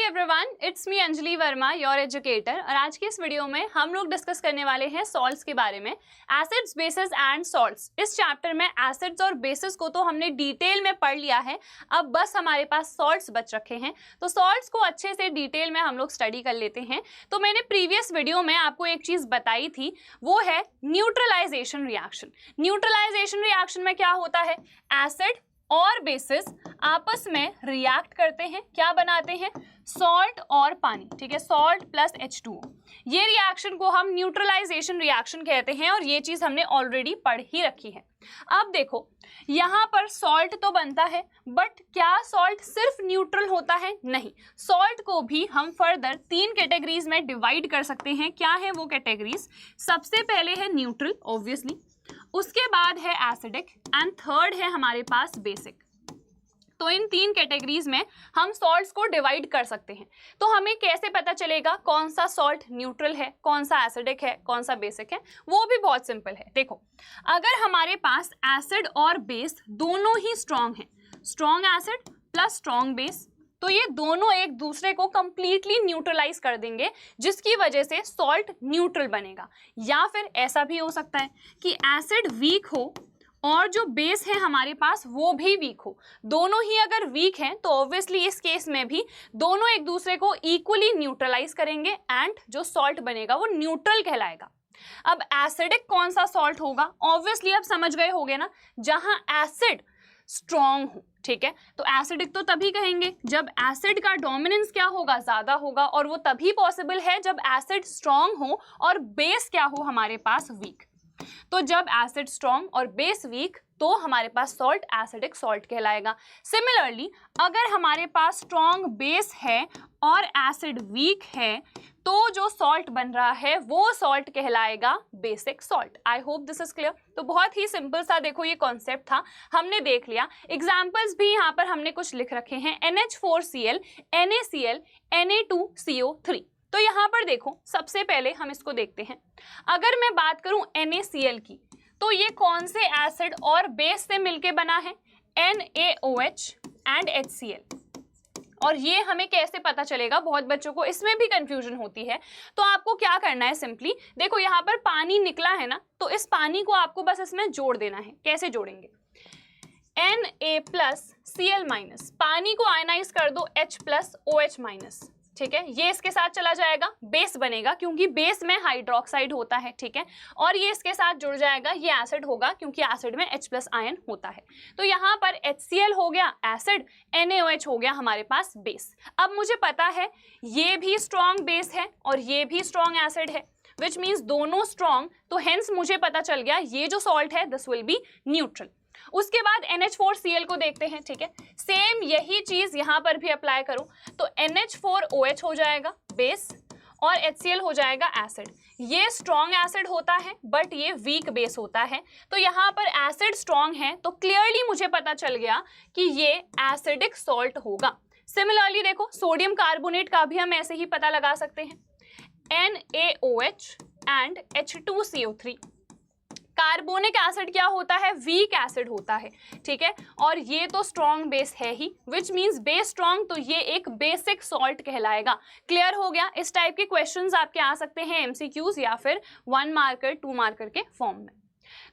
Everyone, it's me Anjali Verma, your educator. और आज की इस वीडियो में हम लोग डिस्कस करने वाले हैं सॉल्ट्स के बारे में, एसिड्स, बेसिस एंड सॉल्ट्स। इस चैप्टर में एसिड्स और बेसिस को तो हमने डिटेल में पढ़ लिया है, अब बस हमारे पास सॉल्ट्स बच रखे हैं। तो सॉल्ट्स को अच्छे से डिटेल में हम लोग स्टडी कर लेते हैं। तो मैंने प्रीवियस वीडियो में आपको एक चीज बताई थी, वो है न्यूट्रलाइजेशन रिएक्शन। न्यूट्रलाइजेशन रिएक्शन में क्या होता है, एसिड और बेसिस आपस में रिएक्ट करते हैं, क्या बनाते हैं, सॉल्ट और पानी। ठीक है, सॉल्ट प्लस H2O। ये रिएक्शन को हम न्यूट्रलाइजेशन रिएक्शन कहते हैं और ये चीज हमने ऑलरेडी पढ़ ही रखी है। अब देखो, यहाँ पर सॉल्ट तो बनता है, बट क्या सॉल्ट सिर्फ न्यूट्रल होता है? नहीं, सॉल्ट को भी हम फर्दर 3 कैटेगरीज में डिवाइड कर सकते हैं। क्या है वो कैटेगरीज? सबसे पहले है न्यूट्रल, ऑब्वियसली, उसके बाद है एसिडिक एंड थर्ड है हमारे पास बेसिक। तो इन 3 कैटेगरीज में हम सॉल्ट्स को डिवाइड कर सकते हैं। तो हमें कैसे पता चलेगा कौन सा सॉल्ट न्यूट्रल है, कौन सा एसिडिक है, कौन सा बेसिक है? वो भी बहुत सिंपल है। देखो, अगर हमारे पास एसिड और बेस दोनों ही स्ट्रॉन्ग हैं, strong acid plus strong base, तो ये दोनों एक दूसरे को कंप्लीटली न्यूट्रलाइज कर देंगे, जिसकी वजह से सॉल्ट न्यूट्रल बनेगा। या फिर ऐसा भी हो सकता है कि एसिड वीक हो और जो बेस है हमारे पास वो भी वीक हो। दोनों ही अगर वीक हैं तो ऑब्वियसली इस केस में भी दोनों एक दूसरे को इक्वली न्यूट्रलाइज करेंगे एंड जो सॉल्ट बनेगा वो न्यूट्रल कहलाएगा। अब एसिडिक कौन सा सॉल्ट होगा? ऑब्वियसली आप समझ गए होंगे ना, जहां एसिड स्ट्रॉन्ग हो। ठीक है, तो एसिडिक तो तभी कहेंगे जब एसिड का डोमिनेंस क्या होगा, ज्यादा होगा, और वो तभी पॉसिबल है जब एसिड स्ट्रॉन्ग हो और बेस क्या हो हमारे पास, वीक। तो जब एसिड स्ट्रॉन्ग और बेस वीक तो हमारे पास सॉल्ट एसिडिक सॉल्ट कहलाएगा। सिमिलरली अगर हमारे पास स्ट्रॉन्ग बेस है और एसिड वीक है तो जो सॉल्ट बन रहा है वो सॉल्ट कहलाएगा basic salt. I hope this is clear. तो बहुत ही सिंपल सा देखो ये कॉन्सेप्ट था, हमने देख लिया। एग्जाम्पल्स भी यहाँ पर हमने कुछ लिख रखे हैं, NH4Cl, NaCl, Na2CO3। तो यहाँ पर देखो, सबसे पहले हम इसको देखते हैं। अगर मैं बात करूं NaCl की, तो ये कौन से एसिड और बेस से मिलके बना है? NaOH and HCl। और ये हमें कैसे पता चलेगा? बहुत बच्चों को इसमें भी कंफ्यूजन होती है। तो आपको क्या करना है, सिंपली देखो, यहाँ पर पानी निकला है ना, तो इस पानी को आपको बस इसमें जोड़ देना है। कैसे जोड़ेंगे? Na+Cl-, पानी को आयनाइज कर दो H+OH-। ठीक है, ये इसके साथ चला जाएगा, बेस बनेगा क्योंकि बेस में हाइड्रोक्साइड होता है। ठीक है, और ये इसके साथ जुड़ जाएगा, ये एसिड होगा क्योंकि एसिड में H+ आयन होता है। तो यहाँ पर HCl हो गया एसिड, NaOH हो गया हमारे पास बेस। अब मुझे पता है ये भी स्ट्रॉन्ग बेस है और ये भी स्ट्रॉन्ग एसिड है, विच मीन्स दोनों स्ट्रॉन्ग, तो हेंस मुझे पता चल गया ये जो सॉल्ट है दिस विल बी न्यूट्रल। उसके बाद NH4Cl को देखते हैं। ठीक है, सेम यही चीज यहां पर भी अप्लाई करो, तो NH4OH हो जाएगा बेस और HCl हो जाएगा एसिड। ये स्ट्रॉन्ग एसिड होता है बट ये वीक बेस होता है, तो यहाँ पर एसिड स्ट्रॉन्ग है तो क्लियरली मुझे पता चल गया कि ये एसिडिक सॉल्ट होगा। सिमिलरली देखो, सोडियम कार्बोनेट का भी हम ऐसे ही पता लगा सकते हैं, NaOH and H2CO3। Carbonic acid क्या होता है? वीक एसिड होता है। ठीक है, और ये तो स्ट्रॉन्ग बेस है ही, विच मीन्स बेस स्ट्रॉन्ग, तो ये एक बेसिक सॉल्ट कहलाएगा। क्लियर हो गया? इस टाइप के क्वेश्चंस आपके आ सकते हैं MCQs या फिर 1 मार्कर 2 मार्कर के फॉर्म में।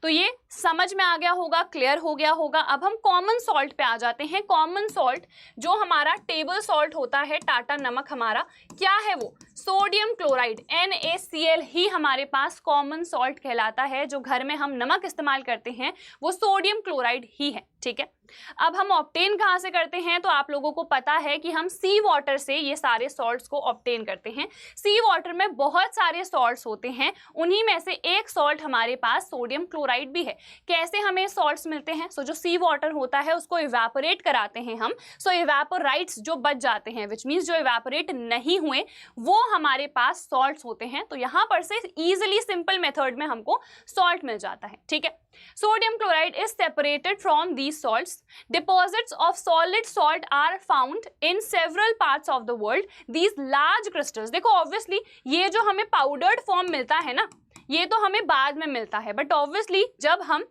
तो ये समझ में आ गया होगा, क्लियर हो गया होगा। अब हम कॉमन सॉल्ट पे आ जाते हैं। कॉमन सॉल्ट जो हमारा टेबल सॉल्ट होता है, टाटा नमक हमारा, क्या है वो? सोडियम क्लोराइड, NaCl ही हमारे पास कॉमन सॉल्ट कहलाता है। जो घर में हम नमक इस्तेमाल करते हैं वो सोडियम क्लोराइड ही है। ठीक है, अब हम ऑब्टेन कहाँ से करते हैं? तो आप लोगों को पता है कि हम सी वाटर से ये सारे सॉल्ट्स को ऑब्टेन करते हैं। सी वाटर में बहुत सारे सॉल्ट्स होते हैं, उन्हीं में से एक सॉल्ट हमारे पास सोडियम क्लोराइड भी है। कैसे हमें सॉल्ट्स मिलते हैं? सो जो सी वाटर होता है उसको इवेपोरेट कराते हैं हम, सो इवेपोराइट्स जो बच जाते हैं, विच मीन्स जो इवेपोरेट नहीं हुए वो हमारे पास सॉल्ट्स होते हैं। तो यहाँ पर से इजिली सिंपल मेथड में हमको सॉल्ट मिल जाता है। ठीक है, sodium chloride is separated from these salts. Deposits of solid salt are found in several parts of the world. These large crystals, देखो obviously ये जो हमें powdered form मिलता है ना, ये तो हमें बाद में मिलता है, बट ऑब्वियसली जब हम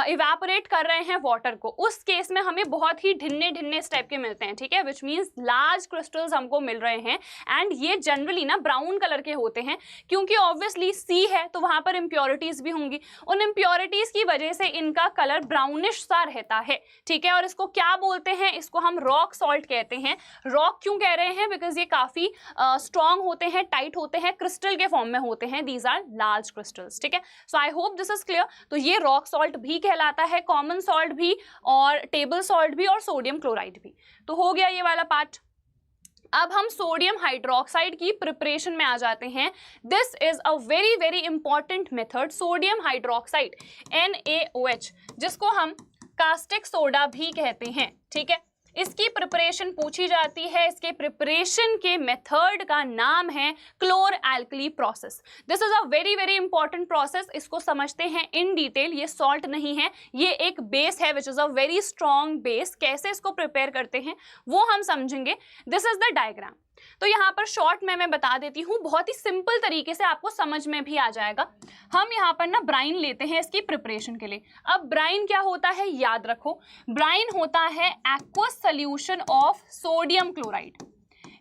इवेपोरेट कर रहे हैं वाटर को, उस केस में हमें बहुत ही ढिन्ने ढिन्ने इस टाइप के मिलते हैं, ठीक है, विच मीन्स लार्ज क्रिस्टल्स हमको मिल रहे हैं। एंड ये जनरली ना ब्राउन कलर के होते हैं, क्योंकि ऑब्वियसली सी है तो वहां पर इम्प्योरिटीज भी होंगी, उन इम्प्योरिटीज की वजह से इनका कलर ब्राउनिश सा रहता है, ठीक है। और इसको क्या बोलते हैं, इसको हम रॉक सॉल्ट कहते हैं। रॉक क्यों कह रहे हैं, बिकॉज ये काफी स्ट्रॉन्ग होते हैं, टाइट होते हैं, क्रिस्टल के फॉर्म में होते हैं, दीज आर लार्ज क्रिस्टल्स, ठीक है। So I hope this is clear. तो ये रॉक सॉल्ट भी कहलाता है, कॉमन सॉल्ट भी, और टेबल सॉल्ट भी, और सोडियम क्लोराइड भी। तो हो गया ये वाला पार्ट। अब हम सोडियम हाइड्रोक्साइड की प्रिपरेशन में आ जाते हैं। This is a very very important method, sodium hydroxide NaOH, जिसको हम कास्टिक सोडा भी कहते हैं, ठीक है। इसकी प्रिपरेशन पूछी जाती है, इसके प्रिपरेशन के मेथड का नाम है chlor alkali process. This is a very very important process, इसको समझते हैं इन डिटेल। ये सॉल्ट नहीं है, ये एक बेस है विच is a very strong base. कैसे इसको प्रिपेयर करते हैं वो हम समझेंगे। This is the diagram. तो यहाँ पर शॉर्ट में मैं बता देती हूँ, बहुत ही सिंपल तरीके से आपको समझ में भी आ जाएगा। हम यहाँ पर ना ब्राइन लेते हैं इसकी प्रिपरेशन के लिए। अब ब्राइन क्या होता है, याद रखो, ब्राइन होता है aqueous solution of sodium chloride,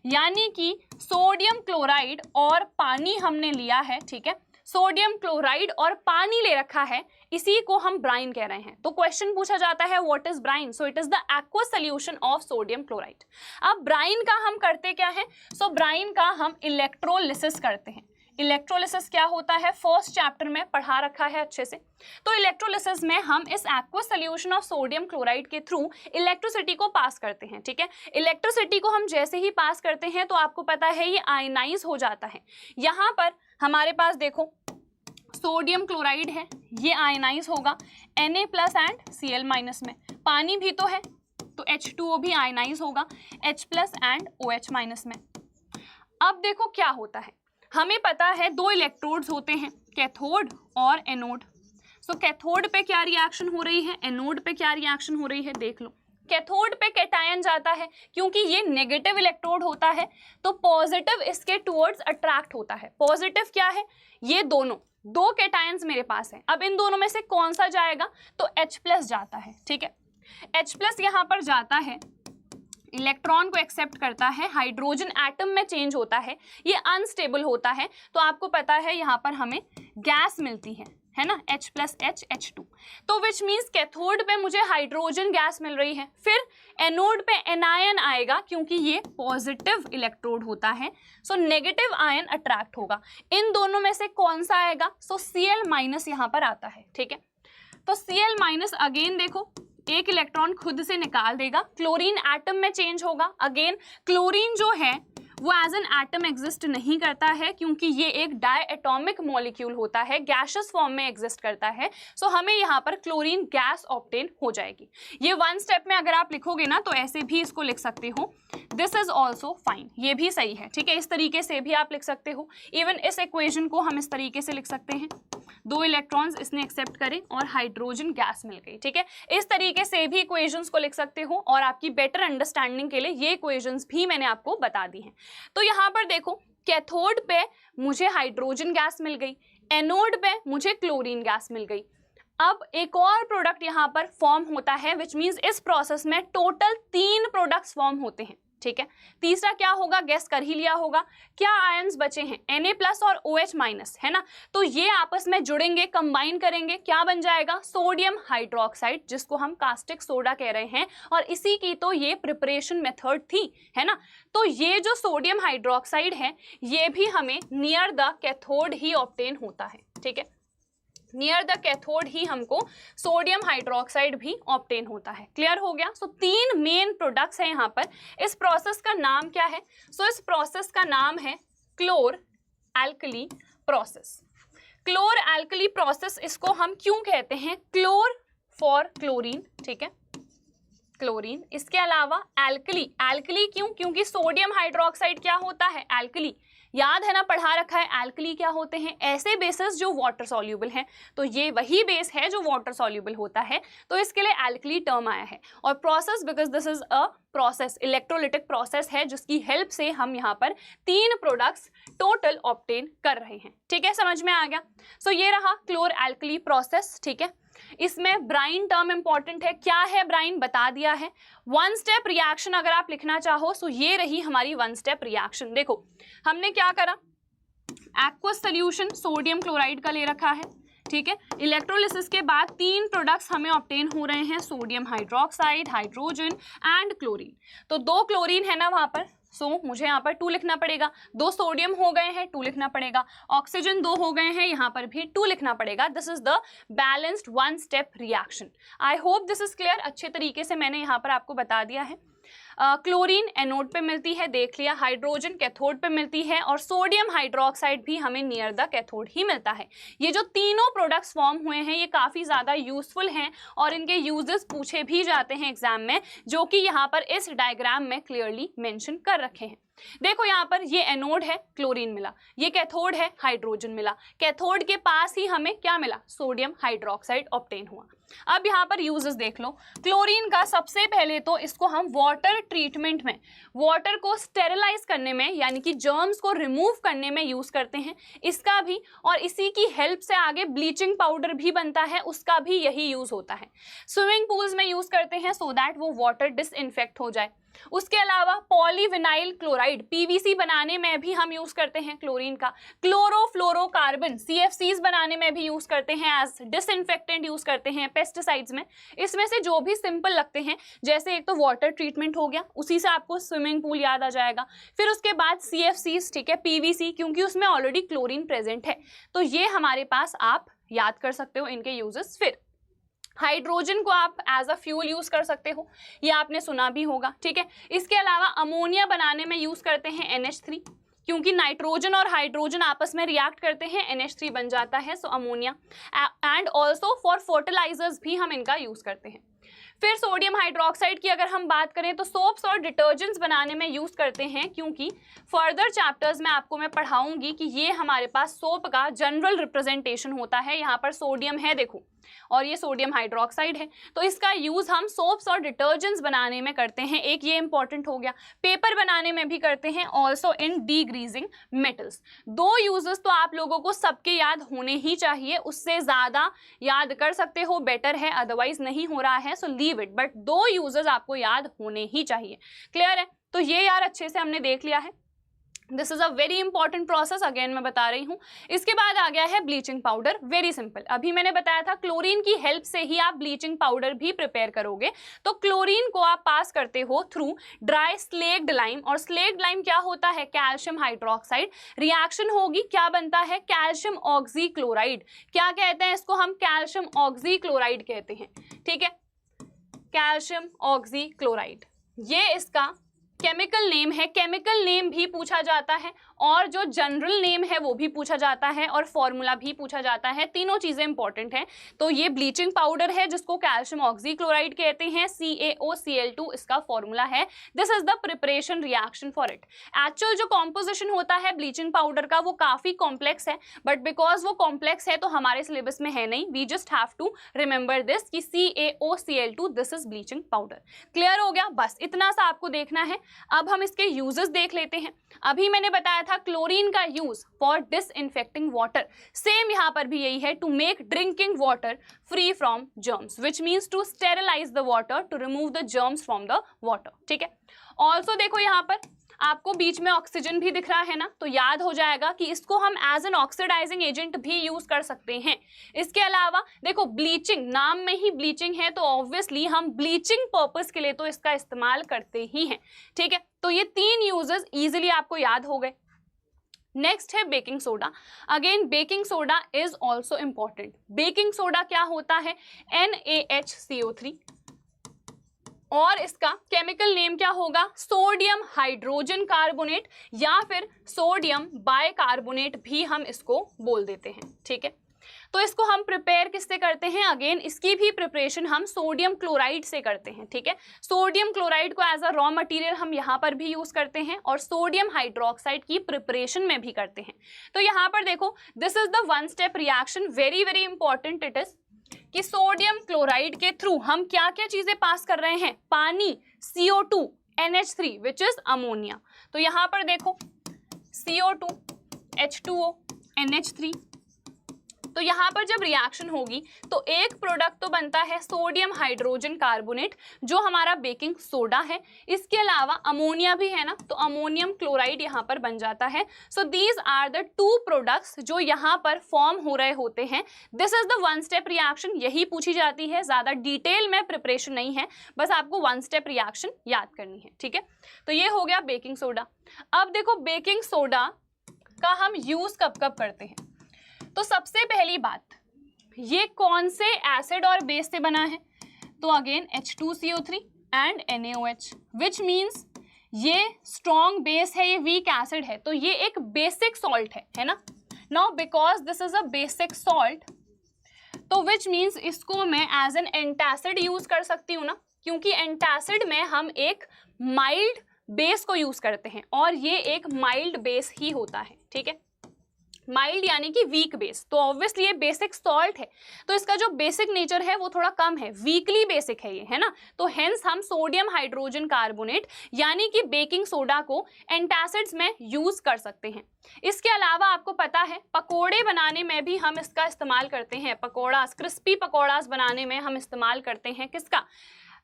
यानी कि सोडियम क्लोराइड और पानी हमने लिया है, ठीक है। सोडियम क्लोराइड और पानी ले रखा है, इसी को हम ब्राइन कह रहे हैं। तो क्वेश्चन पूछा जाता है what is brine, so it is the aqueous solution of sodium chloride. अब ब्राइन का हम करते क्या है, सो ब्राइन का हम इलेक्ट्रोलिसिस करते हैं। इलेक्ट्रोलिसिस क्या होता है, फर्स्ट चैप्टर में पढ़ा रखा है अच्छे से। तो इलेक्ट्रोलिसिस में हम इस aqueous solution of sodium chloride के थ्रू इलेक्ट्रिसिटी को पास करते हैं, ठीक है। इलेक्ट्रिसिटी को हम जैसे ही पास करते हैं तो आपको पता है ये आयनाइज हो जाता है। यहाँ पर हमारे पास देखो सोडियम क्लोराइड है, ये आयनाइज होगा Na plus and Cl minus में। पानी भी तो है तो H2O भी आयनाइज होगा H plus and OH minus में। अब देखो क्या होता है, हमें पता है दो इलेक्ट्रोड्स होते हैं, कैथोड और एनोड। सो कैथोड पे क्या रिएक्शन हो रही है, एनोड पे क्या रिएक्शन हो रही है, देख लो। कैथोड पे कैटायन जाता है, क्योंकि ये नेगेटिव इलेक्ट्रोड होता है तो पॉजिटिव इसके टुवर्ड्स अट्रैक्ट होता है। पॉजिटिव क्या है, ये दोनों दो कैटायंस मेरे पास है। अब इन दोनों में से कौन सा जाएगा, तो H प्लस जाता है, ठीक है। H प्लस यहाँ पर जाता है, इलेक्ट्रॉन को एक्सेप्ट करता है, हाइड्रोजन एटम में चेंज होता है, ये अनस्टेबल होता है। तो आपको पता है यहाँ पर हमें गैस मिलती है ना, H प्लस H H2। तो विच मीन्स कैथोड पे मुझे हाइड्रोजन गैस मिल रही है, फिर एनोड पे एनायन आएगा, क्योंकि ये पॉजिटिव इलेक्ट्रोड होता है, सो नेगेटिव आयन अट्रैक्ट होगा। इन दोनों में से कौन सा आएगा, सो Cl माइनस यहाँ पर आता है, ठीक है। तो Cl माइनस अगेन देखो एक इलेक्ट्रॉन खुद से निकाल देगा, क्लोरीन एटम में चेंज होगा। अगेन क्लोरीन जो है वो एज एन एटम एग्जिस्ट नहीं करता है, क्योंकि ये एक डाई एटॉमिक मॉलिक्यूल होता है, गैसियस फॉर्म में एग्जिस्ट करता है। सो हमें यहाँ पर क्लोरीन गैस ऑब्टेन हो जाएगी। ये वन स्टेप में अगर आप लिखोगे ना तो ऐसे भी इसको लिख सकते हो, दिस इज ऑल्सो फाइन, ये भी सही है, ठीक है। इस तरीके से भी आप लिख सकते हो। इवन इस इक्वेशन को हम इस तरीके से लिख सकते हैं, दो इलेक्ट्रॉन्स इसने एक्सेप्ट करे और हाइड्रोजन गैस मिल गई, ठीक है। इस तरीके से भी इक्वेशंस को लिख सकते हो, और आपकी बेटर अंडरस्टैंडिंग के लिए ये इक्वेशंस भी मैंने आपको बता दी हैं। तो यहाँ पर देखो कैथोड पे मुझे हाइड्रोजन गैस मिल गई, एनोड पे मुझे क्लोरीन गैस मिल गई। अब एक और प्रोडक्ट यहाँ पर फॉर्म होता है, विच मीन्स इस प्रोसेस में टोटल 3 प्रोडक्ट्स फॉर्म होते हैं, ठीक है। तीसरा क्या होगा, गेस कर ही लिया होगा, क्या आयंस बचे हैं, Na प्लस और OH माइनस, है ना। तो ये आपस में जुड़ेंगे, कंबाइन करेंगे, क्या बन जाएगा, सोडियम हाइड्रोक्साइड, जिसको हम कास्टिक सोडा कह रहे हैं। और इसी की तो ये प्रिपरेशन मेथड थी, है ना। तो ये जो सोडियम हाइड्रोक्साइड है ये भी हमें near the cathode he obtain होता है, ठीक है। नियर द कैथोड ही हमको सोडियम हाइड्रोक्साइड भी ऑब्टेन होता है। क्लियर हो गया। सो 3 मेन प्रोडक्ट्स हैं यहाँ पर। इस प्रोसेस का नाम क्या है, सो इस प्रोसेस का नाम है chlor alkali process. क्लोर alkali process इसको हम क्यों कहते हैं, क्लोर फॉर क्लोरीन, ठीक है, क्लोरीन। इसके अलावा एल्कली, एल्कली क्यों, क्योंकि सोडियम हाइड्रोक्साइड क्या होता है, एल्कली। याद है ना, पढ़ा रखा है, एल्कली क्या होते हैं, ऐसे बेसेस जो वाटर सॉल्यूबल हैं। तो ये वही बेस है जो वाटर सॉल्यूबल होता है, तो इसके लिए एल्कली टर्म आया है। और process because this is a process, electrolytic process है जिसकी हेल्प से हम यहाँ पर 3 प्रोडक्ट्स टोटल ऑब्टेन कर रहे हैं। ठीक है, समझ में आ गया। सो ये रहा क्लोर एल्कली प्रोसेस। ठीक है, इसमें ब्राइन टर्म इंपॉर्टेंट है। क्या है ब्राइन, बता दिया है। 1 स्टेप रिएक्शन अगर आप लिखना चाहो सो ये रही हमारी 1 स्टेप रिएक्शन। देखो हमने क्या करा, एक्वस सोल्यूशन सोडियम क्लोराइड का ले रखा है। ठीक है, इलेक्ट्रोलिसिस के बाद 3 प्रोडक्ट्स हमें ऑब्टेन हो रहे हैं, sodium hydroxide, hydrogen and chlorine. तो 2 क्लोरीन है ना वहां पर, सो मुझे यहाँ पर 2 लिखना पड़ेगा। 2 सोडियम हो गए हैं, 2 लिखना पड़ेगा। ऑक्सीजन 2 हो गए हैं, यहाँ पर भी 2 लिखना पड़ेगा। This is the balanced 1 step reaction. I hope this is clear. अच्छे तरीके से मैंने यहाँ पर आपको बता दिया है। क्लोरीन एनोड पे मिलती है, देख लिया। हाइड्रोजन कैथोड पे मिलती है और सोडियम हाइड्रोक्साइड भी हमें नियर द कैथोड ही मिलता है। ये जो तीनों प्रोडक्ट्स फॉर्म हुए हैं ये काफ़ी ज़्यादा यूजफुल हैं और इनके यूजेस पूछे भी जाते हैं एग्जाम में, जो कि यहाँ पर इस डायग्राम में क्लियरली मेंशन कर रखे हैं। देखो यहाँ पर ये एनोड है, क्लोरीन मिला, ये कैथोड है, हाइड्रोजन मिला। कैथोड के पास ही हमें क्या मिला, सोडियम हाइड्रोक्साइड ऑब्टेन हुआ। अब यहाँ पर यूजेस देख लो। क्लोरीन का सबसे पहले तो इसको हम वाटर ट्रीटमेंट में, वाटर को स्टेरिलाइज करने में यानी कि जर्म्स को रिमूव करने में यूज करते हैं, इसका भी। और इसी की हेल्प से आगे ब्लीचिंग पाउडर भी बनता है, उसका भी यही यूज होता है। स्विमिंग पूल्स में यूज करते हैं सो दैट वो वाटर डिसइंफेक्ट हो जाए। उसके अलावा पॉलीविनाइल क्लोराइड पीवीसी बनाने में भी हम यूज करते हैं क्लोरीन का। क्लोरोफ्लोरोकार्बन CFCs बनाने में भी यूज करते हैं, एज डिसइंफेक्टेंट यूज करते हैं पेस्टिसाइड्स में। इसमें से जो भी सिंपल लगते हैं, जैसे एक तो वाटर ट्रीटमेंट हो गया, उसी से आपको स्विमिंग पूल याद आ जाएगा। फिर उसके बाद CFCs, ठीक है, PVC, क्योंकि उसमें ऑलरेडी क्लोरीन प्रेजेंट है, तो ये हमारे पास आप याद कर सकते हो इनके यूजेस। फिर हाइड्रोजन को आप एज अ फ्यूल यूज कर सकते हो, ये आपने सुना भी होगा। ठीक है, इसके अलावा अमोनिया बनाने में यूज करते हैं NH3, क्योंकि नाइट्रोजन और हाइड्रोजन आपस में रिएक्ट करते हैं, NH3 बन जाता है, so ammonia. And also for fertilisers भी हम इनका यूज करते हैं। फिर सोडियम हाइड्रोक्साइड की अगर हम बात करें तो सोप्स और डिटर्जेंट्स बनाने में यूज करते हैं, क्योंकि फर्दर चैप्टर्स में आपको मैं पढ़ाऊंगी कि ये हमारे पास सोप का जनरल रिप्रेजेंटेशन होता है। यहाँ पर सोडियम है देखो, और ये सोडियम हाइड्रोक्साइड है, तो इसका यूज हम सोप्स और डिटर्जेंट्स बनाने में करते हैं। एक ये इंपॉर्टेंट हो गया। पेपर बनाने में भी करते हैं, ऑल्सो इन डीग्रीजिंग मेटल्स। 2 यूजेस तो आप लोगों को सबके याद होने ही चाहिए, उससे ज्यादा याद कर सकते हो बेटर है, अदरवाइज नहीं हो रहा है so leave it, but 2 uses आपको याद होने ही चाहिए। क्लियर है? तो ये यार अच्छे से हमने देख लिया है। This is a very important process, again मैं बता रही हूँ। इसके बाद आ गया है ब्लीचिंग पाउडर। वेरी सिंपल, अभी मैंने बताया था क्लोरीन की हेल्प से ही आप ब्लीचिंग पाउडर भी प्रिपेयर करोगे। तो क्लोरीन को आप पास करते हो थ्रू ड्राई स्लेक्ड लाइम, और स्लेक्ड लाइम क्या होता है, कैल्शियम हाइड्रोक्साइड। रिएक्शन होगी, क्या बनता है, कैल्शियम ऑक्सीक्लोराइड। क्या कहते हैं इसको हम, कैल्शियम ऑक्सीक्लोराइड कहते हैं। ठीक है, कैल्शियम ऑक्सीक्लोराइड, ये इसका केमिकल नेम है। केमिकल नेम भी पूछा जाता है और जो जनरल नेम है वो भी पूछा जाता है और फॉर्मूला भी पूछा जाता है, तीनों चीजें इंपॉर्टेंट हैं। तो ये ब्लीचिंग पाउडर है जिसको कैल्शियम ऑक्सीक्लोराइड कहते हैं, CaOCl2 इसका फॉर्मूला है। This is the preparation reaction for it. Actual जो कॉम्पोजिशन होता है ब्लीचिंग पाउडर का वो काफी कॉम्प्लेक्स है, बट बिकॉज वो कॉम्प्लेक्स है तो हमारे सिलेबस में है नहीं, we just have to remember this कि CaOCl2 this is bleaching powder. Clear हो गया? बस इतना सा आपको देखना है। अब हम इसके यूजेस देख लेते हैं। अभी मैंने बताया था क्लोरीन का use for disinfecting water, same यहां पर भी यही है, to make drinking water free from germs, which means to sterilise the water, to remove the germs from the water. ठीक है, ऑल्सो देखो यहाँ पर आपको बीच में ऑक्सीजन भी दिख रहा है ना, तो याद हो जाएगा कि इसको हम एज एन ऑक्सीडाइजिंग एजेंट भी यूज कर सकते हैं। इसके अलावा देखो ब्लीचिंग, नाम में ही ब्लीचिंग है तो ऑब्वियसली हम ब्लीचिंग पर्पस के लिए तो इसका इस्तेमाल करते ही हैं। ठीक है, तो ये 3 यूजेस इजीली आपको याद हो गए। नेक्स्ट है baking soda. Again baking soda is also important. Baking soda क्या होता है, NaHCO3, और इसका केमिकल नेम क्या होगा, सोडियम हाइड्रोजन कार्बोनेट या फिर सोडियम बाइकार्बोनेट भी हम इसको बोल देते हैं। ठीक है, तो इसको हम प्रिपेयर किससे करते हैं, अगेन इसकी भी प्रिपरेशन हम सोडियम क्लोराइड से करते हैं। ठीक है, सोडियम क्लोराइड को एज अ रॉ मटेरियल हम यहाँ पर भी यूज करते हैं और सोडियम हाइड्रोक्साइड की प्रिपरेशन में भी करते हैं। तो यहाँ पर देखो this is the 1 step reaction, very very important it is, कि सोडियम क्लोराइड के थ्रू हम क्या क्या चीजें पास कर रहे हैं, पानी, CO2 NH3 which is ammonia. तो यहाँ पर देखो CO2 H2O NH3, तो यहाँ पर जब रिएक्शन होगी तो एक प्रोडक्ट तो बनता है सोडियम हाइड्रोजन कार्बोनेट जो हमारा बेकिंग सोडा है, इसके अलावा अमोनिया भी है ना, तो अमोनियम क्लोराइड यहाँ पर बन जाता है। So these are the two products जो यहाँ पर फॉर्म हो रहे होते हैं। This is the one step reaction, यही पूछी जाती है, ज्यादा डिटेल में प्रिपरेशन नहीं है, बस आपको वन स्टेप रिएक्शन याद करनी है, ठीक है। तो ये हो गया बेकिंग सोडा। अब देखो बेकिंग सोडा का हम यूज कब कब करते हैं। तो सबसे पहली बात, ये कौन से एसिड और बेस से बना है, तो again H2CO3 and NaOH, which means ये स्ट्रॉन्ग बेस है, ये वीक एसिड है, तो ये एक बेसिक सॉल्ट है ना। Now because this is a basic salt, तो विच मीन्स इसको मैं एज एन एंटासिड यूज कर सकती हूँ ना, क्योंकि एंटासिड में हम एक माइल्ड बेस को यूज करते हैं और ये एक माइल्ड बेस ही होता है, ठीक है। माइल्ड यानी कि वीक बेस, तो ऑब्वियसली ये बेसिक सॉल्ट है, तो इसका जो बेसिक नेचर है वो थोड़ा कम है, वीकली बेसिक है ये, है ना। तो हेंस हम सोडियम हाइड्रोजन कार्बोनेट यानी कि बेकिंग सोडा को एंटासिड्स में यूज कर सकते हैं। इसके अलावा आपको पता है पकोड़े बनाने में भी हम इसका इस्तेमाल करते हैं, पकौड़ास, क्रिस्पी पकौड़ास बनाने में हम इस्तेमाल करते हैं किसका,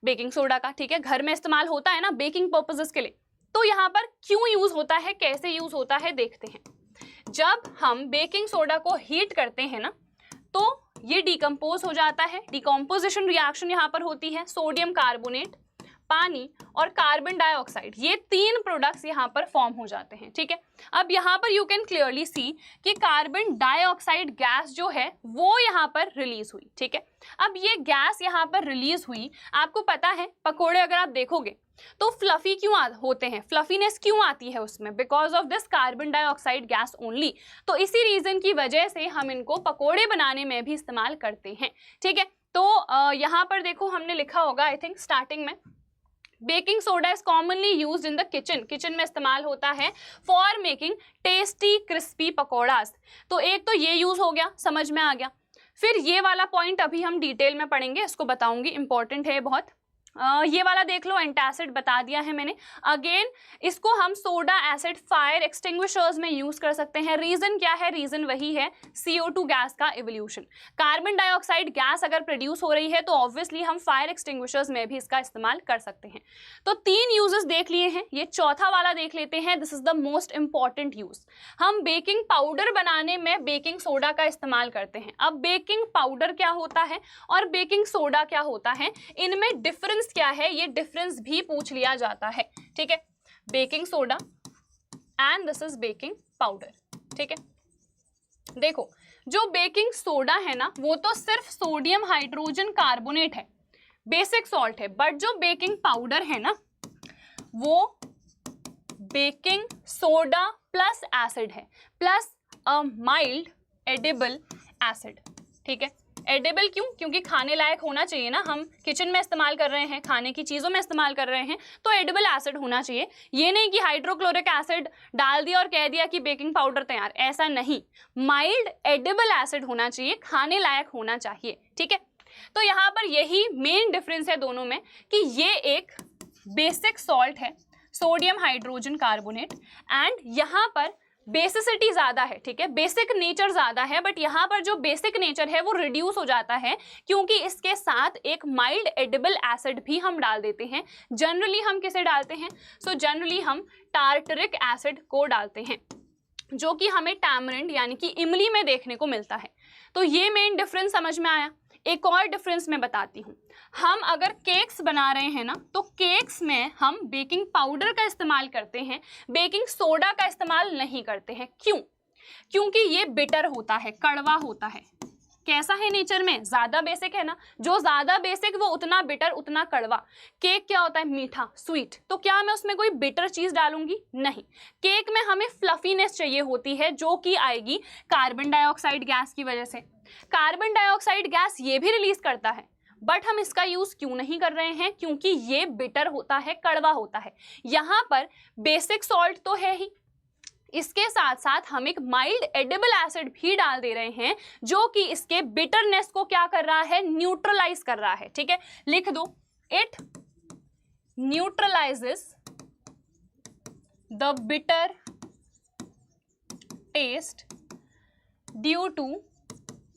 बेकिंग सोडा का, ठीक है। घर में इस्तेमाल होता है ना बेकिंग पर्पसेस के लिए। तो यहाँ पर क्यों यूज होता है, कैसे यूज होता है देखते हैं। जब हम बेकिंग सोडा को हीट करते हैं ना तो ये डिकम्पोज हो जाता है, डिकम्पोजिशन रिएक्शन यहाँ पर होती है, सोडियम कार्बोनेट, पानी और कार्बन डाइऑक्साइड, ये तीन प्रोडक्ट्स यहाँ पर फॉर्म हो जाते हैं, ठीक है। अब यहाँ पर यू कैन क्लियरली सी कि कार्बन डाइऑक्साइड गैस जो है वो यहाँ पर रिलीज हुई, ठीक है। अब ये गैस यहाँ पर रिलीज हुई, आपको पता है पकोड़े अगर आप देखोगे तो फ्लफी क्यों होते हैं, फ्लफीनेस क्यों आती है उसमें, because of this carbon dioxide gas only. तो इसी रीजन की वजह से हम इनको पकोड़े बनाने में भी इस्तेमाल करते हैं, ठीक है। तो यहाँ पर देखो हमने लिखा होगा आई थिंक स्टार्टिंग में, baking soda is commonly used in the kitchen, kitchen में इस्तेमाल होता है for making tasty crispy pakoras. तो एक तो ये यूज हो गया, समझ में आ गया। फिर ये वाला पॉइंट अभी हम डिटेल में पढ़ेंगे, इसको बताऊंगी, इंपॉर्टेंट है बहुत। ये वाला देख लो, एंटासिड बता दिया है मैंने। अगेन इसको हम सोडा एसिड फायर एक्सटिंग्विशर्स में यूज कर सकते हैं। रीजन क्या है, रीजन वही है CO2 गैस का इवोल्यूशन। कार्बन डाइऑक्साइड गैस अगर प्रोड्यूस हो रही है तो ऑब्वियसली हम फायर एक्सटिंग्विशर्स में भी इसका इस्तेमाल कर सकते हैं। तो तीन यूजेस देख लिए हैं, ये चौथा वाला देख लेते हैं। This is the most important use, हम बेकिंग पाउडर बनाने में बेकिंग सोडा का इस्तेमाल करते हैं। अब बेकिंग पाउडर क्या होता है और बेकिंग सोडा क्या होता है, इनमें डिफरेंस क्या है, ये डिफरेंस भी पूछ लिया जाता है, ठीक है। Baking soda and this is baking powder, ठीक है। देखो जो बेकिंग सोडा है ना वो तो सिर्फ सोडियम हाइड्रोजन कार्बोनेट है, बेसिक सॉल्ट है, बट जो बेकिंग पाउडर है ना वो बेकिंग सोडा प्लस एसिड है, प्लस अ माइल्ड एडिबल एसिड, ठीक है। एडिबल क्यों, क्योंकि खाने लायक होना चाहिए ना, हम किचन में इस्तेमाल कर रहे हैं, खाने की चीज़ों में इस्तेमाल कर रहे हैं, तो एडिबल एसिड होना चाहिए। ये नहीं कि हाइड्रोक्लोरिक एसिड डाल दिया और कह दिया कि बेकिंग पाउडर तैयार, ऐसा नहीं, माइल्ड एडिबल एसिड होना चाहिए, खाने लायक होना चाहिए, ठीक है। तो यहाँ पर यही मेन डिफरेंस है दोनों में कि ये एक बेसिक सॉल्ट है सोडियम हाइड्रोजन कार्बोनेट एंड यहाँ पर बेसिसिटी ज़्यादा है, ठीक है, बेसिक नेचर ज़्यादा है, बट यहाँ पर जो बेसिक नेचर है वो रिड्यूस हो जाता है क्योंकि इसके साथ एक माइल्ड एडिबल एसिड भी हम डाल देते हैं। जनरली हम किसे डालते हैं, सो जनरली हम टार्टरिक एसिड को डालते हैं जो कि हमें टैमरिंड यानी कि इमली में देखने को मिलता है। तो ये मेन डिफरेंस समझ में आया। एक और डिफरेंस मैं बताती हूँ, हम अगर केक्स बना रहे हैं ना तो केक्स में हम बेकिंग पाउडर का इस्तेमाल करते हैं, बेकिंग सोडा का इस्तेमाल नहीं करते हैं। क्यों, क्योंकि ये बिटर होता है, कड़वा होता है। कैसा है नेचर में, ज़्यादा बेसिक है ना, जो ज़्यादा बेसिक वो उतना बिटर उतना कड़वा। केक क्या होता है, मीठा, स्वीट, तो क्या मैं उसमें कोई बिटर चीज़ डालूंगी, नहीं। केक में हमें फ्लफीनेस चाहिए होती है जो कि आएगी कार्बन डाइऑक्साइड गैस की वजह से। कार्बन डाइऑक्साइड गैस ये भी रिलीज करता है, बट हम इसका यूज क्यों नहीं कर रहे हैं, क्योंकि ये बिटर होता है, कड़वा होता है। यहाँ पर बेसिक सॉल्ट तो है ही, इसके साथ साथ हम एक माइल्ड एडिबल एसिड भी डाल दे रहे हैं जो कि इसके बिटरनेस को क्या कर रहा है, न्यूट्रलाइज कर रहा है, ठीक है। लिख दो, it neutralises the bitter taste due to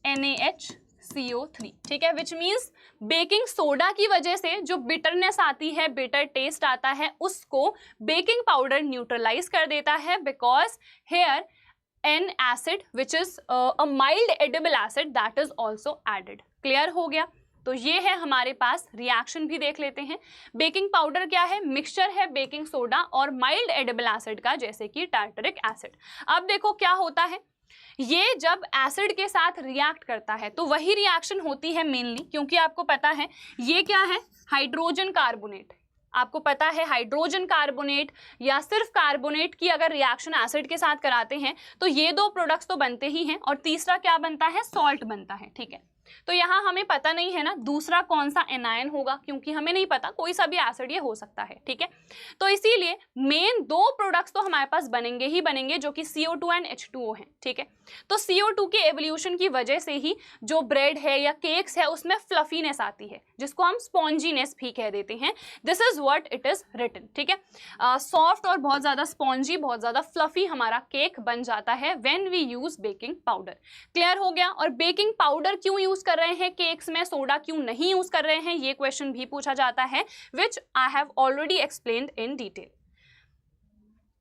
NaHCO3, ठीक है, विच मीन्स बेकिंग सोडा की वजह से जो बिटरनेस आती है, बिटर टेस्ट आता है, उसको बेकिंग पाउडर न्यूट्रलाइज कर देता है, because here an acid which is a mild edible acid that is also added. Clear हो गया? तो ये है हमारे पास, रिएक्शन भी देख लेते हैं। बेकिंग पाउडर क्या है? मिक्सचर है बेकिंग सोडा और माइल्ड एडिबल एसिड का, जैसे कि टार्टरिक एसिड। अब देखो क्या होता है, ये जब एसिड के साथ रिएक्ट करता है तो वही रिएक्शन होती है मेनली, क्योंकि आपको पता है ये क्या है, हाइड्रोजन कार्बोनेट। आपको पता है हाइड्रोजन कार्बोनेट या सिर्फ कार्बोनेट की अगर रिएक्शन एसिड के साथ कराते हैं तो ये दो प्रोडक्ट्स तो बनते ही हैं, और तीसरा क्या बनता है, सॉल्ट बनता है। ठीक है, तो यहाँ हमें पता नहीं है ना दूसरा कौन सा एनायन होगा, क्योंकि हमें नहीं पता, कोई सा भी एसिड ये हो सकता है। ठीक है, तो इसीलिए मेन दो प्रोडक्ट्स तो हमारे पास बनेंगे ही बनेंगे, जो कि CO2 एंड H2O हैं। ठीक है, तो CO2 के एवोल्यूशन की वजह से ही जो ब्रेड है या केक्स है उसमें फ्लफीनेस आती है, जिसको हम स्पॉन्जीनेस भी कह देते हैं। This is what it is written. ठीक है, सॉफ्ट और बहुत ज्यादा स्पॉन्जी, बहुत ज्यादा फ्लफी हमारा केक बन जाता है when we use baking powder. Clear हो गया? और बेकिंग पाउडर क्यों यूज कर रहे हैं केक्स में, सोडा क्यों नहीं यूज कर रहे हैं, ये क्वेश्चन भी पूछा जाता है, which I have already explained in detail.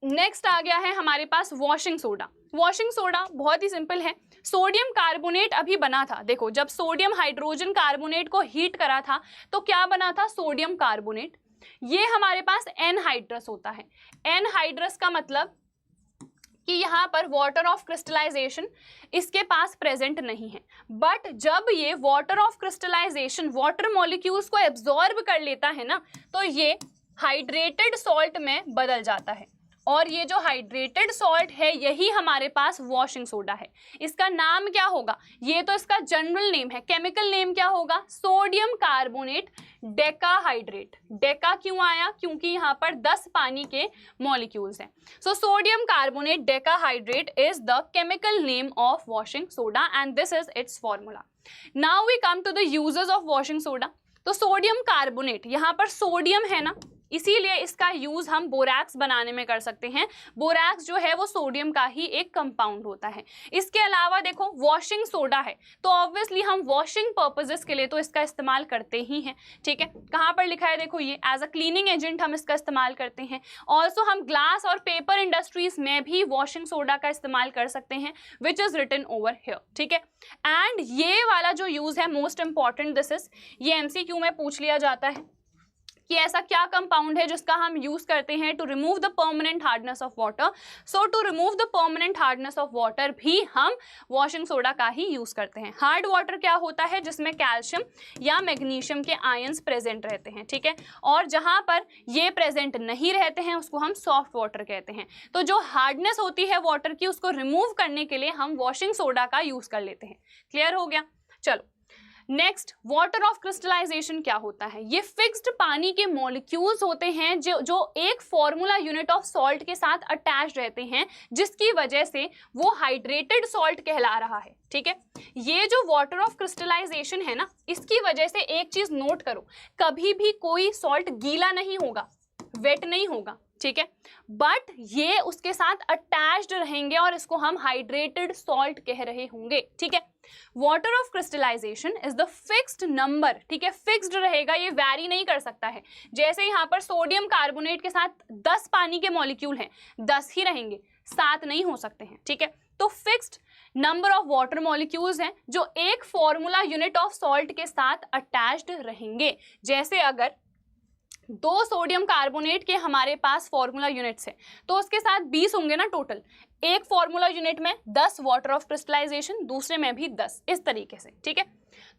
Next आ गया है हमारे पास वॉशिंग सोडा। वॉशिंग सोडा बहुत ही सिंपल है, सोडियम कार्बोनेट अभी बना था। देखो, जब सोडियम हाइड्रोजन कार्बोनेट को हीट करा था तो क्या बना था, सोडियम कार्बोनेट। ये हमारे पास एनहाइड्रस होता है। एनहाइड्रस का मतलब कि यहाँ पर वाटर ऑफ क्रिस्टलाइजेशन इसके पास प्रेजेंट नहीं है, बट जब ये water of crystallisation water molecules को एब्जॉर्ब कर लेता है ना, तो ये हाइड्रेटेड सॉल्ट में बदल जाता है। और ये जो हाइड्रेटेड सॉल्ट है यही हमारे पास वॉशिंग सोडा है। इसका नाम क्या होगा, ये तो इसका जनरल नेम है, केमिकल नेम क्या होगा, सोडियम कार्बोनेट डेकाहाइड्रेट। डेका क्यों आया, क्योंकि यहाँ पर 10 पानी के मॉलिक्यूल्स हैं। So sodium carbonate decahydrate is the chemical name of washing soda and this is its formula. Now we come to the uses of washing soda. तो सोडियम कार्बोनेट, यहाँ पर सोडियम है ना, इसीलिए इसका यूज हम बोरैक्स बनाने में कर सकते हैं। बोरैक्स जो है वो सोडियम का ही एक कंपाउंड होता है। इसके अलावा देखो वॉशिंग सोडा है, तो ऑब्वियसली हम वॉशिंग पर्पसेस के लिए तो इसका इस्तेमाल करते ही हैं। ठीक है, कहाँ पर लिखा है, देखो ये एज अ क्लीनिंग एजेंट हम इसका इस्तेमाल करते हैं। ऑल्सो हम ग्लास और पेपर इंडस्ट्रीज में भी वॉशिंग सोडा का इस्तेमाल कर सकते हैं, which is written over here. ठीक है, एंड ये वाला जो यूज है मोस्ट इंपॉर्टेंट, दिस इज, ये MCQ में पूछ लिया जाता है कि ऐसा क्या कंपाउंड है जिसका हम यूज करते हैं to remove the permanent hardness of water. So to remove the permanent hardness of water भी हम वॉशिंग सोडा का ही यूज करते हैं। हार्ड वाटर क्या होता है, जिसमें कैल्शियम या मैग्नीशियम के आयंस प्रेजेंट रहते हैं। ठीक है, और जहां पर ये प्रेजेंट नहीं रहते हैं उसको हम सॉफ्ट वाटर कहते हैं। तो जो हार्डनेस होती है वाटर की, उसको रिमूव करने के लिए हम वॉशिंग सोडा का यूज कर लेते हैं। क्लियर हो गया? चलो नेक्स्ट, वाटर ऑफ क्रिस्टलाइजेशन क्या होता है, ये फिक्स्ड पानी के मॉलिक्यूल्स होते हैं जो एक फॉर्मूला यूनिट ऑफ सॉल्ट के साथ अटैच रहते हैं, जिसकी वजह से वो हाइड्रेटेड सॉल्ट कहला रहा है। ठीक है, ये जो वाटर ऑफ क्रिस्टलाइजेशन है ना, इसकी वजह से एक चीज नोट करो, कभी भी कोई सॉल्ट गीला नहीं होगा, वेट नहीं होगा। ठीक है, बट ये उसके साथ अटैच्ड रहेंगे और इसको हम हाइड्रेटेड सॉल्ट कह रहे होंगे। ठीक है, water of crystallization is the fixed number. ठीक है, फिक्स्ड रहेगा, ये वैरी नहीं कर सकता है। जैसे यहाँ पर सोडियम कार्बोनेट के साथ 10 पानी के मॉलिक्यूल हैं, 10 ही रहेंगे, 7 नहीं हो सकते हैं। ठीक है, तो fixed number of water molecules हैं जो एक फॉर्मूला यूनिट ऑफ सॉल्ट के साथ अटैच्ड रहेंगे। जैसे अगर 2 सोडियम कार्बोनेट के हमारे पास फॉर्मूला यूनिट्स हैं, तो उसके साथ 20 होंगे ना टोटल। एक फॉर्मूला यूनिट में 10 वाटर ऑफ क्रिस्टलाइजेशन, दूसरे में भी 10, इस तरीके से। ठीक है,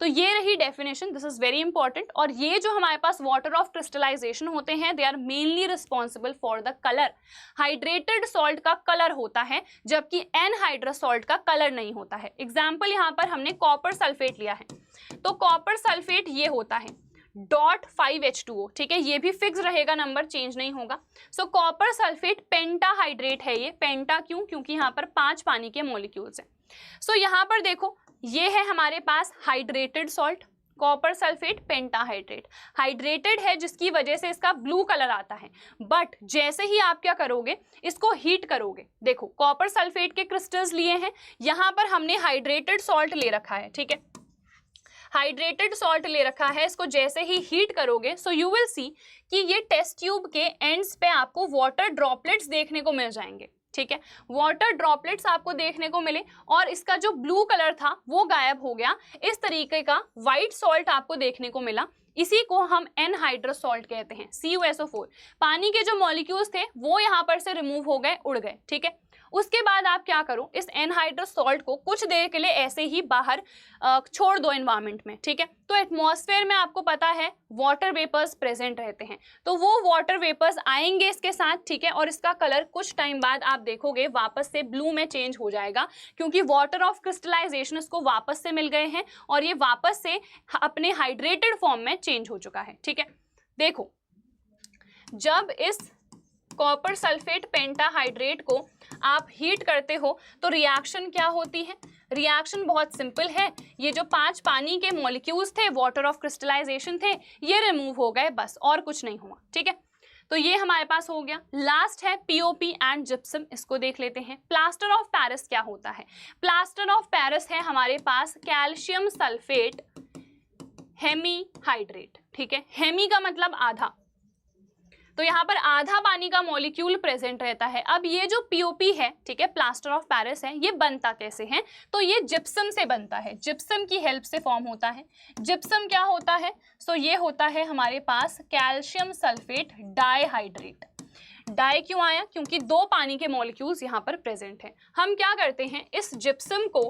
तो ये रही definition, this is very important. और ये जो हमारे पास वाटर ऑफ क्रिस्टलाइजेशन होते हैं, they are mainly responsible for the colour. Hydrated salt का कलर होता है, जबकि एनहाइड्रस सॉल्ट का कलर नहीं होता है। एग्जाम्पल यहाँ पर हमने कॉपर सल्फेट लिया है, तो कॉपर सल्फेट ये होता है .5H2O। ठीक है, ये भी फिक्स रहेगा, नंबर चेंज नहीं होगा। सो कॉपर सल्फेट पेंटाहाइड्रेट है। ये पेंटा क्यों, क्योंकि यहाँ पर 5 पानी के मॉलिक्यूल्स हैं। सो यहाँ पर देखो, ये है हमारे पास hydrated salt, copper sulphate pentahydrate, hydrated है जिसकी वजह से इसका ब्लू कलर आता है। बट जैसे ही आप क्या करोगे, इसको हीट करोगे, देखो कॉपर सल्फेट के क्रिस्टल्स लिए हैं, यहाँ पर हमने हाइड्रेटेड सॉल्ट ले रखा है, ठीक है, हाइड्रेटेड सॉल्ट ले रखा है, इसको जैसे ही हीट करोगे सो यू विल सी कि ये टेस्ट ट्यूब के एंड्स पे आपको वाटर ड्रॉपलेट्स देखने को मिल जाएंगे, ठीक है, वाटर ड्रॉपलेट्स आपको देखने को मिले और इसका जो ब्लू कलर था वो गायब हो गया। इस तरीके का व्हाइट सॉल्ट आपको देखने को मिला, इसी को हम एनहाइड्रस सॉल्ट कहते हैं, CuSO4। पानी के जो मॉलिक्यूल्स थे वो यहाँ पर से रिमूव हो गए, उड़ गए, ठीक है। उसके बाद आप क्या करो, इस एनहाइड्रस सॉल्ट को कुछ देर के लिए ऐसे ही बाहर छोड़ दो एनवायरनमेंट में, ठीक है। तो एटमॉस्फेयर में आपको पता है वाटर वेपर्स प्रेजेंट रहते हैं, तो वो वाटर वेपर्स आएंगे इसके साथ, ठीक है, और इसका कलर कुछ टाइम बाद आप देखोगे वापस से ब्लू में चेंज हो जाएगा, क्योंकि वाटर ऑफ क्रिस्टलाइजेशन इसको वापस से मिल गए हैं और ये वापस से अपने हाइड्रेटेड फॉर्म में चेंज हो चुका है, ठीक है। देखो जब इस कॉपर सल्फेट पेंटाहाइड्रेट को आप हीट करते हो तो रिएक्शन क्या होती है, रिएक्शन बहुत सिंपल है, ये जो 5 पानी के मॉलिक्यूल्स थे, वाटर ऑफ क्रिस्टलाइजेशन थे, ये रिमूव हो गए, बस और कुछ नहीं हुआ, ठीक है। तो ये हमारे पास हो गया। लास्ट है पीओपी एंड जिप्सम, इसको देख लेते हैं। प्लास्टर ऑफ पेरिस क्या होता है, प्लास्टर ऑफ पेरिस है हमारे पास कैल्शियम सल्फेट हेमीहाइड्रेट, ठीक है, हेमी का मतलब आधा, तो यहाँ पर आधा पानी का मॉलिक्यूल प्रेजेंट रहता है। अब ये जो पीओपी है, ठीक है, प्लास्टर ऑफ पेरिस है, ये बनता कैसे है, तो ये जिप्सम से बनता है, जिप्सम की हेल्प से फॉर्म होता है। जिप्सम क्या होता है, सो ये होता है हमारे पास कैल्शियम सल्फेट डाइहाइड्रेट। डाई क्यों आया, क्योंकि 2 पानी के मॉलिक्यूल्स यहाँ पर प्रेजेंट हैं। हम क्या करते हैं, इस जिप्सम को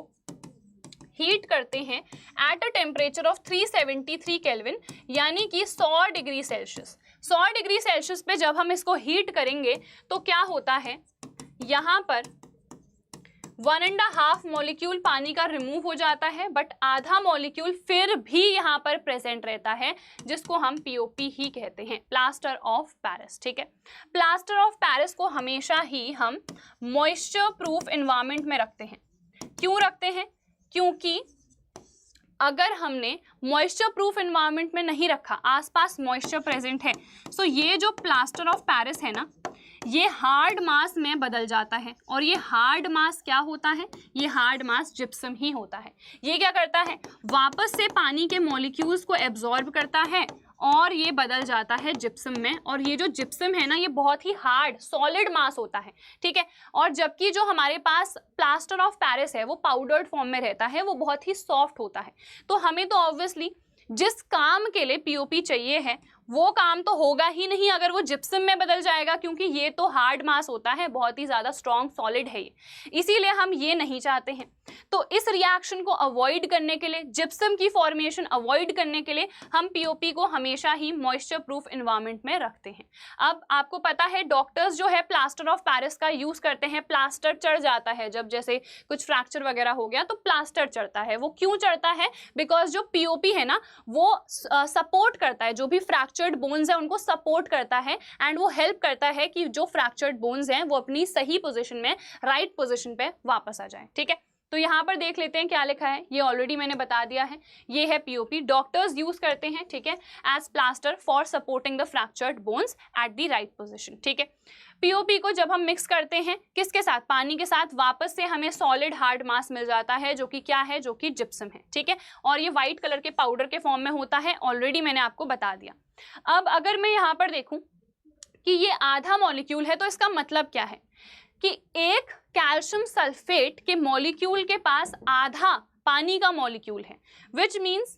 हीट करते हैं at a temperature of 373 kelvin, यानी कि 100 डिग्री सेल्सियस। 100 डिग्री सेल्सियस पे जब हम इसको हीट करेंगे तो क्या होता है, यहाँ पर 1.5 मॉलिक्यूल पानी का रिमूव हो जाता है, बट आधा मॉलिक्यूल फिर भी यहाँ पर प्रेजेंट रहता है, जिसको हम पीओपी ही कहते हैं, प्लास्टर ऑफ पेरिस, ठीक है। प्लास्टर ऑफ पेरिस को हमेशा ही हम मॉइस्चर प्रूफ एनवायरनमेंट में रखते हैं। क्यों रखते हैं, क्योंकि अगर हमने मॉइस्चर प्रूफ एनवायरनमेंट में नहीं रखा, आसपास मॉइस्चर प्रेजेंट है, सो ये जो प्लास्टर ऑफ पेरिस है ना, ये हार्ड मास में बदल जाता है, और ये हार्ड मास क्या होता है, ये हार्ड मास जिप्सम ही होता है। ये क्या करता है, वापस से पानी के मॉलिक्यूल्स को एब्जॉर्ब करता है और ये बदल जाता है जिप्सम में, और ये जो जिप्सम है ना, ये बहुत ही हार्ड सॉलिड मास होता है, ठीक है। और जबकि जो हमारे पास प्लास्टर ऑफ पेरिस है वो पाउडर्ड फॉर्म में रहता है, वो बहुत ही सॉफ्ट होता है। तो हमें तो ऑब्वियसली जिस काम के लिए पीओपी चाहिए है वो काम तो होगा ही नहीं अगर वो जिप्सम में बदल जाएगा, क्योंकि ये तो हार्ड मास होता है, बहुत ही ज़्यादा स्ट्रॉन्ग सॉलिड है ये, इसीलिए हम ये नहीं चाहते हैं। तो इस रिएक्शन को अवॉइड करने के लिए, जिप्सम की फॉर्मेशन अवॉइड करने के लिए हम पीओपी को हमेशा ही मॉइस्चर प्रूफ एनवायरनमेंट में रखते हैं। अब आपको पता है डॉक्टर्स जो है प्लास्टर ऑफ पेरिस का यूज़ करते हैं, प्लास्टर चढ़ जाता है जब जैसे कुछ फ्रैक्चर वगैरह हो गया तो प्लास्टर चढ़ता है। वो क्यों चढ़ता है, बिकॉज जो पीओपी है ना वो सपोर्ट करता है, जो भी फ्रैक्चर्ड बोन्स है उनको सपोर्ट करता है, एंड वो हेल्प करता है कि जो फ्रैक्चर्ड बोन्स हैं वो अपनी सही पोजीशन में, राइट पोजीशन पे वापस आ जाए, ठीक है। तो यहाँ पर देख लेते हैं क्या लिखा है, ये ऑलरेडी मैंने बता दिया है, ये है पीओपी, डॉक्टर्स यूज करते हैं, ठीक है, as plaster for supporting the fractured bones at the right position, ठीक है। पीओपी को जब हम मिक्स करते हैं किसके साथ, पानी के साथ, वापस से हमें सॉलिड हार्ड मास मिल जाता है, जो कि क्या है, जो कि जिप्सम है, ठीक है। और ये व्हाइट कलर के पाउडर के फॉर्म में होता है, ऑलरेडी मैंने आपको बता दिया। अब अगर मैं यहाँ पर देखूं कि ये आधा मॉलिक्यूल है, तो इसका मतलब क्या है कि एक कैल्शियम सल्फेट के मॉलिक्यूल के पास आधा पानी का मॉलिक्यूल है, विच मीन्स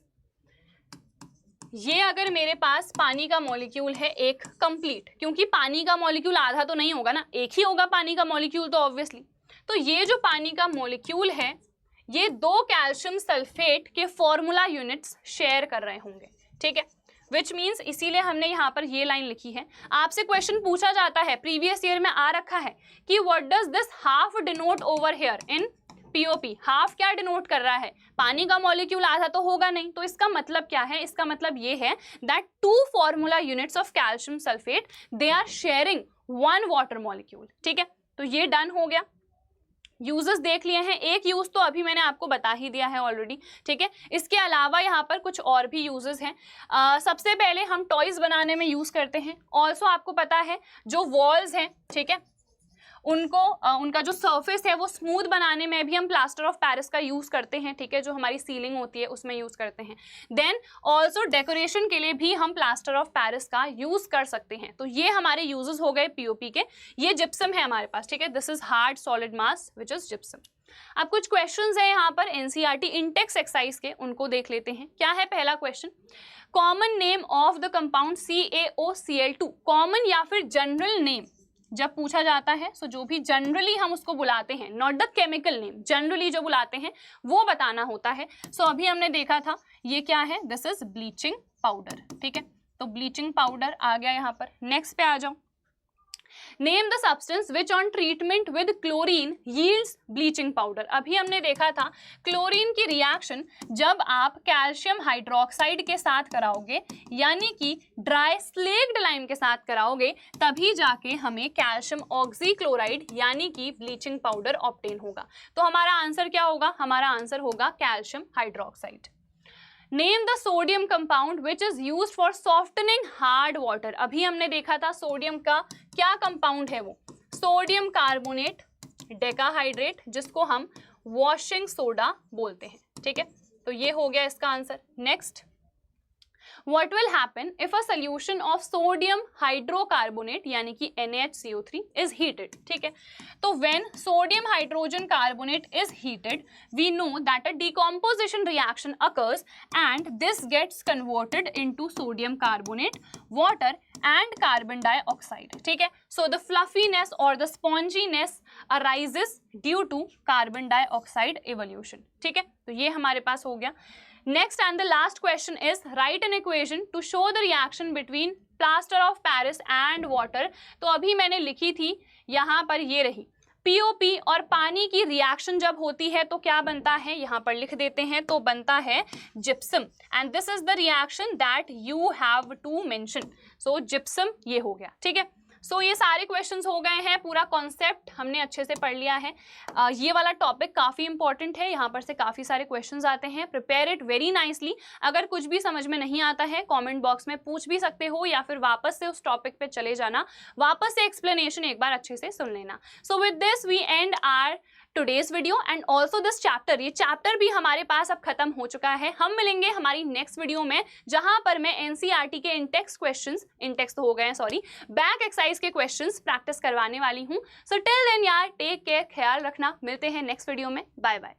ये अगर मेरे पास पानी का मॉलिक्यूल है एक कंप्लीट, क्योंकि पानी का मॉलिक्यूल आधा तो नहीं होगा ना, एक ही होगा पानी का मॉलिक्यूल तो ऑब्वियसली, तो ये जो पानी का मॉलिक्यूल है ये 2 कैल्शियम सल्फेट के फॉर्मूला यूनिट्स शेयर कर रहे होंगे, ठीक है, विच मीन्स इसीलिए हमने यहाँ पर ये लाइन लिखी है। आपसे क्वेश्चन पूछा जाता है, प्रीवियस ईयर में आ रखा है कि what does this half denote over here in POP, half क्या डिनोट कर रहा है, पानी का मॉलिक्यूल आधा तो होगा नहीं, तो इसका मतलब क्या है, इसका मतलब ये है that 2 formula units of calcium sulphate they are sharing 1 water molecule, ठीक है। तो ये डन हो गया। यूजेस देख लिए हैं, एक यूज तो अभी मैंने आपको बता ही दिया है ऑलरेडी, ठीक है। इसके अलावा यहाँ पर कुछ और भी यूजेस हैं। सबसे पहले हम टॉयज बनाने में यूज करते हैं। ऑल्सो आपको पता है जो वॉल्स हैं, ठीक है, उनको उनका जो सरफेस है वो स्मूथ बनाने में भी हम प्लास्टर ऑफ पेरिस का यूज करते हैं, ठीक है, जो हमारी सीलिंग होती है उसमें यूज करते हैं। देन ऑल्सो डेकोरेशन के लिए भी हम प्लास्टर ऑफ पेरिस का यूज कर सकते हैं। तो ये हमारे यूजेस हो गए पीओपी के। ये जिप्सम है हमारे पास, ठीक है, this is hard solid mass which is gypsum. अब कुछ क्वेश्चंस है यहाँ पर एनसीईआरटी इंटेक्स एक्सरसाइज के, उनको देख लेते हैं। क्या है पहला question, common name of the compound CaOCl2, common या फिर जनरल नेम जब पूछा जाता है, सो जो भी जनरली हम उसको बुलाते हैं, not the chemical name, generally जो बुलाते हैं वो बताना होता है। सो अभी हमने देखा था ये क्या है, दिस इज ब्लीचिंग पाउडर, ठीक है, तो ब्लीचिंग पाउडर आ गया यहाँ पर। नेक्स्ट पे आ जाओ, name the substance which on treatment with chlorine yields bleaching powder. अभी हमने देखा था क्लोरीन की रिएक्शन जब आप कैल्शियम हाइड्रोक्साइड के साथ कराओगे, यानी कि ड्राई स्लेक्ड लाइम के साथ कराओगे, तभी जाके हमें कैल्शियम ऑक्सीक्लोराइड यानी कि ब्लीचिंग पाउडर ऑब्टेन होगा। तो हमारा आंसर क्या होगा, हमारा आंसर होगा calcium hydroxide. Name the sodium compound which is used for softening hard water. अभी हमने देखा था सोडियम का क्या कंपाउंड है, वो सोडियम कार्बोनेट डेकाहाइड्रेट, जिसको हम वॉशिंग सोडा बोलते हैं, ठीक है, तो ये हो गया इसका answer. Next, what will happen if a solution of sodium hydrocarbonate यानी कि NaHCO3 is heated, ठीक है, तो when sodium hydrogen carbonate is heated, we know that a decomposition reaction occurs and this gets converted into sodium carbonate, water and carbon dioxide, ठीक है, so the fluffiness or the sponginess arises due to carbon dioxide evolution, ठीक है, तो ये हमारे पास हो गया। Next and the last question is write an equation to show the reaction between plaster of Paris and water। तो अभी मैंने लिखी थी यहाँ पर, ये रही, पीओपी और पानी की रिएक्शन जब होती है तो क्या बनता है, यहाँ पर लिख देते हैं, तो बनता है gypsum, and this is the reaction that you have to mention. So gypsum ये हो गया, ठीक है। सो ये सारे क्वेश्चंस हो गए हैं, पूरा कॉन्सेप्ट हमने अच्छे से पढ़ लिया है। ये वाला टॉपिक काफ़ी इंपॉर्टेंट है, यहाँ पर से काफ़ी सारे क्वेश्चंस आते हैं, प्रिपेयर इट वेरी नाइसली। अगर कुछ भी समझ में नहीं आता है कमेंट बॉक्स में पूछ भी सकते हो, या फिर वापस से उस टॉपिक पे चले जाना, वापस से एक्सप्लेनेशन एक बार अच्छे से सुन लेना। So with this we end our today's video and also this chapter. ये चैप्टर भी हमारे पास अब खत्म हो चुका है। हम मिलेंगे हमारी नेक्स्ट वीडियो में, जहां पर मैं एनसीईआरटी के इंटेक्स क्वेश्चंस, इंटेक्स तो हो गए हैं सॉरी, बैक एक्सरसाइज के क्वेश्चंस प्रैक्टिस करवाने वाली हूं। सो टिल देन यार टेक केयर, ख्याल रखना, मिलते हैं नेक्स्ट वीडियो में, बाय बाय।